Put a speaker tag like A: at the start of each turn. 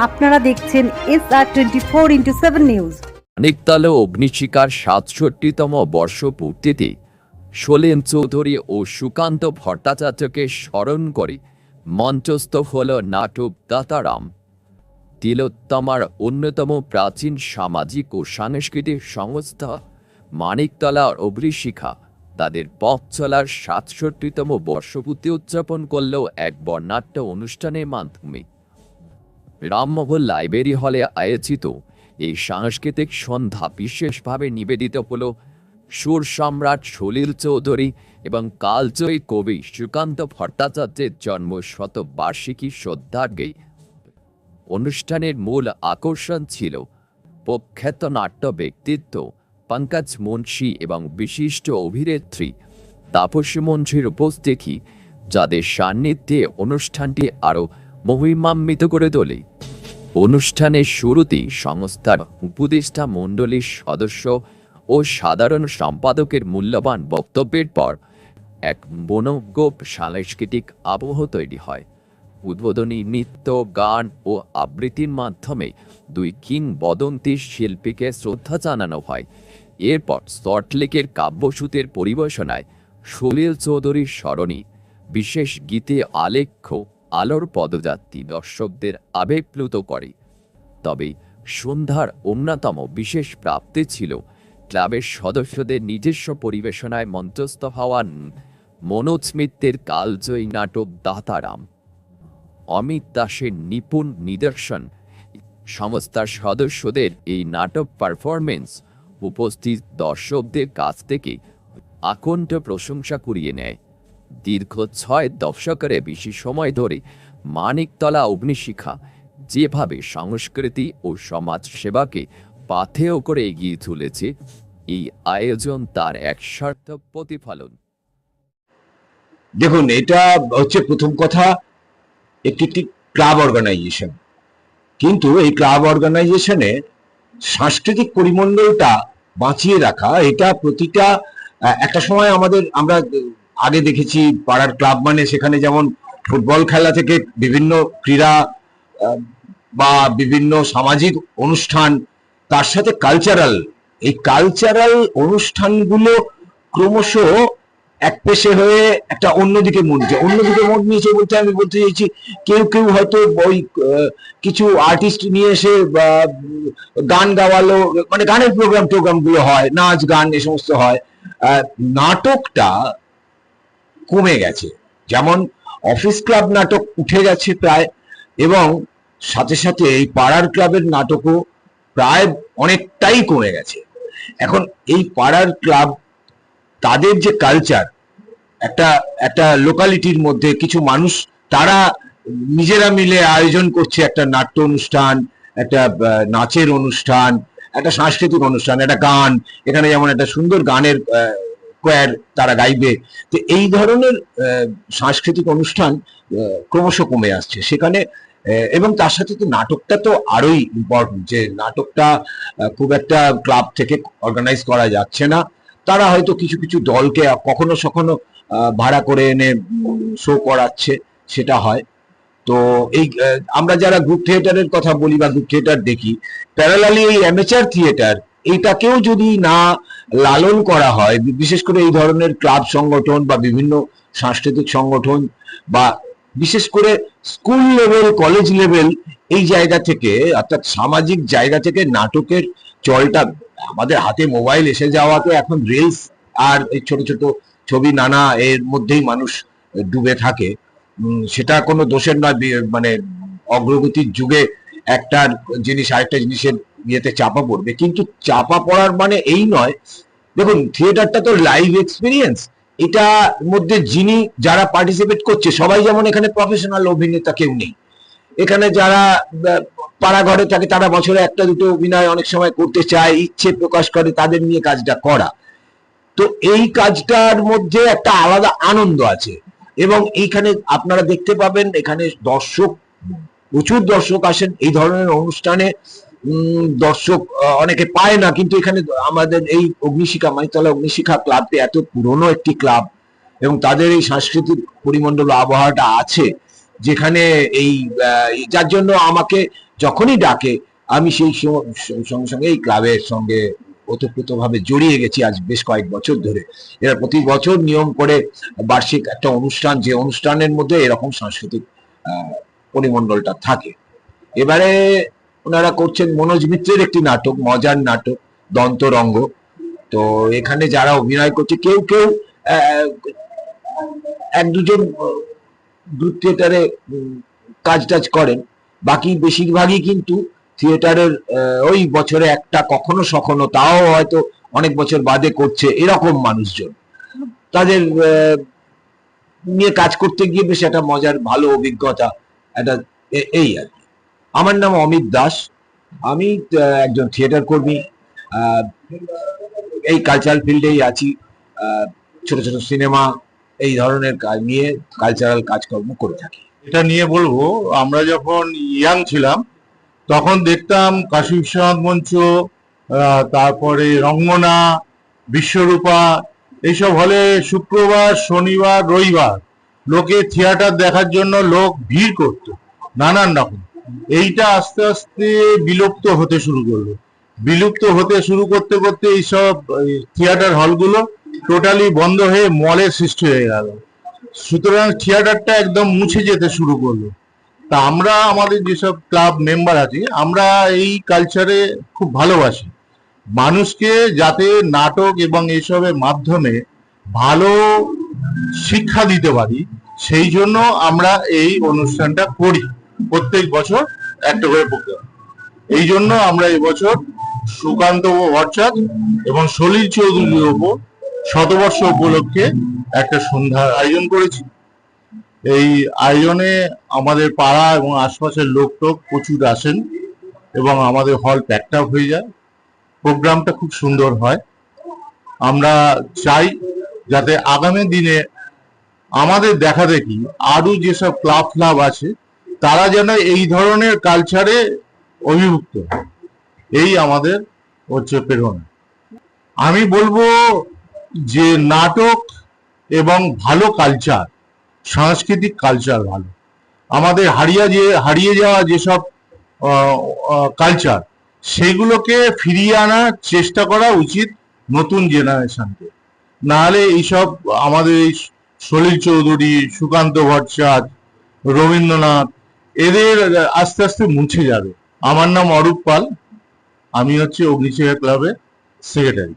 A: আপনারা দেখছেন SR24x7 news.
B: Maniktala অগ্নিশিখার ৬৭তম বর্ষপূর্তিতে শোলেন চৌধুরী ও সুকান্ত ভট্টাচার্যকে স্মরণ করে মঞ্চস্থ হল নাটক দাতারাম। তিলোত্তমার অন্যতম প্রাচীন সামাজিক ও সাংস্কৃতিক সংস্থা মানিকতলা অগ্নিশিখা তাদের পথ চলার ৬৭তম বর্ষপূর্তি উদযাপন করল এক বর্ণাঢ্য অনুষ্ঠানের মাধ্যমে। রামমোহন লাইব্রেরি হলে আয়োজিত এই সাংস্কৃতিক সন্ধ্যা বিশেষভাবে নিবেদিত হল সুর সম্রাট সলিল চৌধুরী এবং কালজয়ী কবি সুকান্ত ভট্টাচার্যের জন্ম শতবার্ষিকী শ্রদ্ধার্ঘ্যে। অনুষ্ঠানের মূল আকর্ষণ ছিল প্রখ্যাত নাট্য ব্যক্তিত্ব পঙ্কজ মুন্সি এবং বিশিষ্ট অভিনেত্রী তাপসী মুন্সির উপস্থিতি, যাদের সান্নিধ্যে অনুষ্ঠানটি আরও মহিমান্বিত করে তোলে। অনুষ্ঠানের শুরুতেই সংস্থার উপদেষ্টা মণ্ডলীর সদস্য ও সাধারণ সম্পাদকের মূল্যবান বক্তব্যের পর এক মনোজ্ঞ সাংস্কৃতিক আবহ তৈরি হয়। উদ্বোধনী নৃত্য, গান ও আবৃত্তির মাধ্যমে দুই কিংবদন্তি শিল্পীকে শ্রদ্ধা জানানো হয়। এরপর সল্টলেকের কাব্যসূতের পরিবেশনায় সলিল চৌধুরীর স্মরণী বিশেষ গীতে আলেখ্য আলোর পদযাত্রী দর্শকদের আবেগপ্লুত করে। তবে সন্ধ্যার অন্যতম বিশেষ প্রাপ্তি ছিল ক্লাবের সদস্যদের নিজস্ব পরিবেশনায় মঞ্চস্থ হওয়া মনোজ মিত্রের কালজয়ী নাটক দাতারাম। অমিত দাসের নিপুণ নিদর্শন সংস্থার সদস্যদের এই নাটক পারফরমেন্স উপস্থিত দর্শকদের কাছ থেকে আকণ্ঠ প্রশংসা কুড়িয়ে নেয়। দীর্ঘ ৬ দশকের বেশি সময় ধরে মানিকতলা অগ্নিশিখা যেভাবে সংস্কৃতি ও সমাজ সেবাকে পাথেয় করে এগিয়ে চলেছে, এই আয়োজন তার এক সার্থক প্রতিফলন।
C: দেখুন, এটা হচ্ছে প্রথম কথা, একটি ক্লাব অর্গানাইজেশন, কিন্তু এই ক্লাব অর্গানাইজেশনে সাংস্কৃতিক পরিমণ্ডলটা বাঁচিয়ে রাখা, এটা প্রতিটা একটা সময় আমরা আগে দেখেছি পাড়ার ক্লাব মানে সেখানে যেমন ফুটবল খেলা থেকে বিভিন্ন ক্রীড়া বা বিভিন্ন সামাজিক অনুষ্ঠান, তার সাথে এই কালচারাল অনুষ্ঠানগুলো ক্রমশ এক পেশে হয়ে একটা অন্যদিকে মন নিয়েছে বলতে আমি বলতে চাইছি, কেউ হয়তো ওই কিছু আর্টিস্ট নিয়ে এসে গান গাওয়ালো, মানে গানের প্রোগ্রামগুলো হয়, নাচ গান এ সমস্ত হয়। নাটকটা কমে গেছে, যেমন অফিস ক্লাব নাটক উঠে গেছে প্রায়, এবং সাথে সাথে এই পাড়ার ক্লাবের নাটকও প্রায় অনেকটাই কমে গেছে। এখন এই পাড়ার ক্লাব তাদের যে কালচার, একটা লোকালিটির মধ্যে কিছু মানুষ তারা নিজেরা মিলে আয়োজন করছে একটা নাট্য অনুষ্ঠান, একটা নাচের অনুষ্ঠান, একটা সাংস্কৃতিক অনুষ্ঠান, একটা গান, এখানে যেমন একটা সুন্দর গানের কোয়ার তারা গাইবে। তো এই ধরনের সাংস্কৃতিক অনুষ্ঠান ক্রমশ কমে আসছে সেখানে, এবং তার সাথে তো নাটকটা তো আরোই ইম্পর্টেন্ট, যে নাটকটা খুব একটা ক্লাব থেকে অর্গানাইজ করা যাচ্ছে না। তারা হয়তো কিছু দলকে কখনো সখনো ভাড়া করে এনে শো করাচ্ছে, সেটা হয়। তো এই আমরা যারা গ্রুপ থিয়েটারের কথা বলি বা গ্রুপ থিয়েটার দেখি, প্যারালালি এই অ্যামেচার থিয়েটার, এইটাকেও যদি না লালন করা হয়, বিশেষ করে এই ধরনের ক্লাব সংগঠন বা বিভিন্ন সাংস্কৃতিক সংগঠন বা বিশেষ করে স্কুল লেভেল, কলেজ লেভেল, এই জায়গা থেকে অর্থাৎ সামাজিক জায়গা থেকে নাটকের চলটা, আমাদের হাতে মোবাইল এসে যাওয়াতে এখন রিলস আর এই ছোট ছোট ছবি নানা এর মধ্যেই মানুষ ডুবে থাকে। সেটা কোনো দোষের নয়, মানে অগ্রগতির যুগে একটা জিনিস আরেকটা জিনিসের ইয়েতে চাপা পড়বে, কিন্তু চাপা পড়ার মানে এই নয়। দেখুন, থিয়েটারটা তো লাইভ এক্সপিরিয়েন্স, এটা মধ্যে যারা পার্টিসিপেট করছে সবাই যেমন এখানে প্রফেশনাল অভিনেতা কেউ নেই। এখানে যারা পাড়া ঘরে থাকে তারা বছরে একটা দুটো অভিনয় অনেক সময় করতে চায়, ইচ্ছে প্রকাশ করে তাদের নিয়ে কাজটা করা। তো এই কাজটার মধ্যে একটা আলাদা আনন্দ আছে, এবং এইখানে আপনারা দেখতে পাবেন এখানে প্রচুর দর্শক আসেন এই ধরনের অনুষ্ঠানে। দর্শক অনেকে পায় না, কিন্তু এখানে আমাদের এই অগ্নিশিখা, মানিকতলা অগ্নিশিখা ক্লাবটি এত পুরনো একটি ক্লাব এবং তাদের এই সাংস্কৃতিক পরিমণ্ডল আবহাওয়াটা আছে, যেখানে এই যার জন্য আমাকে যখনই ডাকে আমি সেই সঙ্গে সঙ্গে এই ক্লাবের সঙ্গে ওতপ্রোতভাবে জড়িয়ে গেছি আজ বেশ কয়েক বছর ধরে। এরা প্রতি বছর নিয়ম করে বার্ষিক একটা অনুষ্ঠান, যে অনুষ্ঠানের মধ্যে এরকম সাংস্কৃতিক পরিমণ্ডলটা থাকে। এবারে ওনারা করছেন মনোজ মিত্রের একটি নাটক, মজার নাটক দন্তরঙ্গ। তো এখানে যারা অভিনয় করছে কেউ কেউ এক দুজন গ্রুপ থিয়েটারে কাজ টাজ করেন, বাকি বেশিরভাগই কিন্তু থিয়েটারের ওই বছরে একটা কখনো সখনো, তাও হয়তো অনেক বছর বাদে করছে এরকম মানুষজন। তাদের নিয়ে কাজ করতে গিয়ে বেশ একটা মজার ভালো অভিজ্ঞতা একটা এই আর কি। আমার নাম অমিত দাস, আমি একজন থিয়েটার কর্মী, এই কালচারাল ফিল্ডেই আছি। ছোট ছোট সিনেমা এই ধরনের কাজ নিয়ে কালচারাল কাজকর্ম করে থাকি।
D: এটা নিয়ে বলবো, আমরা যখন ইয়াং ছিলাম তখন দেখতাম কাশী বিশ্বনাথ মঞ্চ, তারপরে রঙ্গনা, বিশ্বরূপা, এইসব হলে শুক্রবার, শনিবার, রবিবার লোকে থিয়েটার দেখার জন্য লোক ভিড় করত নানান রকম। এইটা আস্তে আস্তে বিলুপ্ত হতে শুরু করলো। বিলুপ্ত হতে শুরু করতে করতে এইসব থিয়েটার হলগুলো টোটালি বন্ধ হয়ে মলের সৃষ্টি হয়ে গেল। সুতরাং থিয়েটারটা একদম মুছে যেতে শুরু করলো। তা আমরা আমাদের যেসব ক্লাব মেম্বার আছি, আমরা এই কালচারে খুব ভালোবাসি। মানুষকে যাতে নাটক এবং এইসবের মাধ্যমে ভালো শিক্ষা দিতে পারি, সেই জন্য আমরা এই অনুষ্ঠানটা করি প্রত্যেক বছর একটা করে প্রোগ্রাম। এই জন্য আমরা এবছর সুকান্ত ভট্টাচার্য এবং সলিল চৌধুরীর ওপর শতবর্ষ উপলক্ষে একটা সন্ধ্যার আয়োজন করেছি। এই আয়োজনে আমাদের পাড়া এবং আশপাশের লোক টোক প্রচুর আসেন এবং আমাদের হল প্যাকড আপ হয়ে যায়। প্রোগ্রামটা খুব সুন্দর হয়। আমরা চাই যাতে আগামী দিনে আমাদের দেখা দেখি আরো যেসব ক্লাব আছে তারা যেন এই ধরনের কালচারে অভিভুক্ত হয়। এই আমাদের হচ্ছে প্রেরণা। আমি বলবো যে নাটক এবং ভালো কালচার, সাংস্কৃতিক কালচার ভালো, আমাদের হারিয়ে যাওয়া যেসব কালচার, সেগুলোকে ফিরিয়ে আনার চেষ্টা করা উচিত নতুন জেনারেশনকে। নাহলে এইসব আমাদের এই সলিল চৌধুরী, সুকান্ত ভট্টাচার্য, রবীন্দ্রনাথ, এদের আস্তে আস্তে মুছে যাবে। আমার নাম অরূপ পাল, আমি হচ্ছে অগ্নিশিখা ক্লাবের সেক্রেটারি।